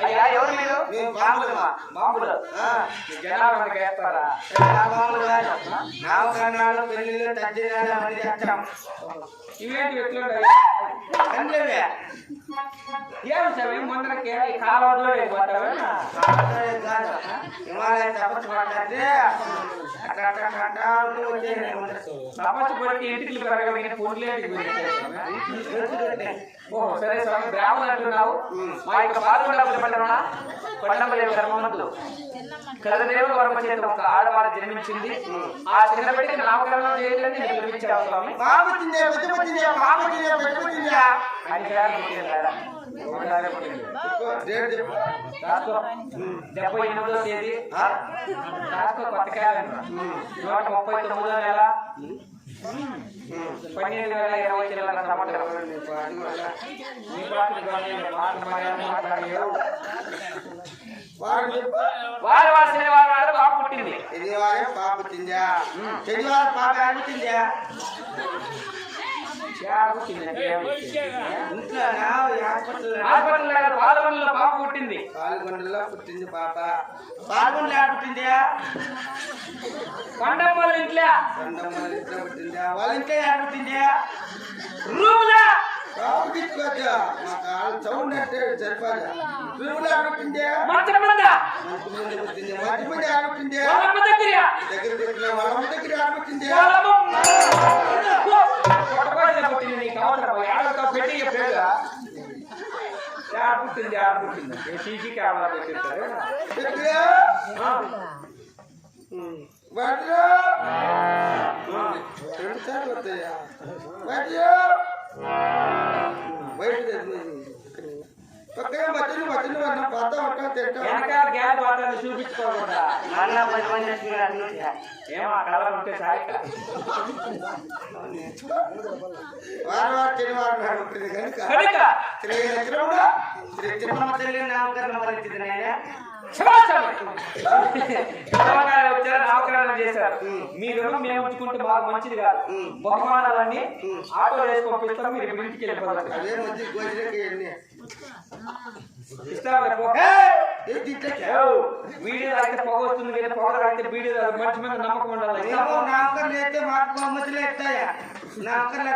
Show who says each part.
Speaker 1: అయ్యా ఎవరు మీరు? బాంబులు జనాలు మనకి వేస్తారా? నామకరణాలు పెళ్లిళ్ళు తద్దినాలు అని చేస్తాం. ఇవేంటి ఎట్లుంటాయి? ఏం సార్ ముందరకి కాలువలో హిమాలయ తపస్సు పడ్డాది తపస్సు పడి ఇంటికి పెరగలిగిన పొండ్లేంటి. ఓహో సరే స్వామి బ్రాహ్మణులు అంటున్నావు. మా యొక్క పాల్గొండపల్లి పట్టణ కొండపల్లి ధర్మమంతులు కలదేవుడు వర్మ చేత ఒక ఆడవారు జన్మించింది. ఆ చిన్న బిడ్డకి నామకరణం చేయాలని నిర్మించావు స్వామి. అని 78వ తేదీ కొత్తకాయ 139వ నెల 12,020 సంవత్సరం. వారు శనివారం నాడు పాప పుట్టింది. శనివారం పాప పుట్టిందా? పాల్గొండలో పాప పుట్టింది. పాల్గొండలో పుట్టింది పాప. పాల్గొండలో పుట్టిందా? కొండమ్మ వాళ్ళ ఇంట్లో. కొండమ్మ ఇంట్లో పుట్టిందా? వాళ్ళ ఇంట్లో పుట్టిందా? రూములా సౌండ్ అంటే సరిపోదా? రూములా పుట్టిందా? మంచి మంది పుట్టింది. మంచి మంది పుట్టిందా? దగ్గర దగ్గర వాళ్ళ దగ్గర పుట్టిందా? పుట్టింది పుట్టింది సీసీ కెమెరా పెట్టింటారు. చూపించుకోకుండా ఏమో కలర్ ఉంటే సాయి నామకరణం చేశారు. మీరు మేము ఉంచుకుంటే బాగా మంచిది కాదు. బహుమానాలన్నీ ఆటో వేసి పంపిస్తాం. మీరు ఇంటికి వెళ్ళిపోతారు. వీడియో అయితే పొగ వస్తుంది కదా. పొగ అయితే వీడియో మంచి మంది నమ్మకం ఉండాలి. నామకరణ అయితే మాకు మమ్మతులు ఎత్తాయా? నామకరణ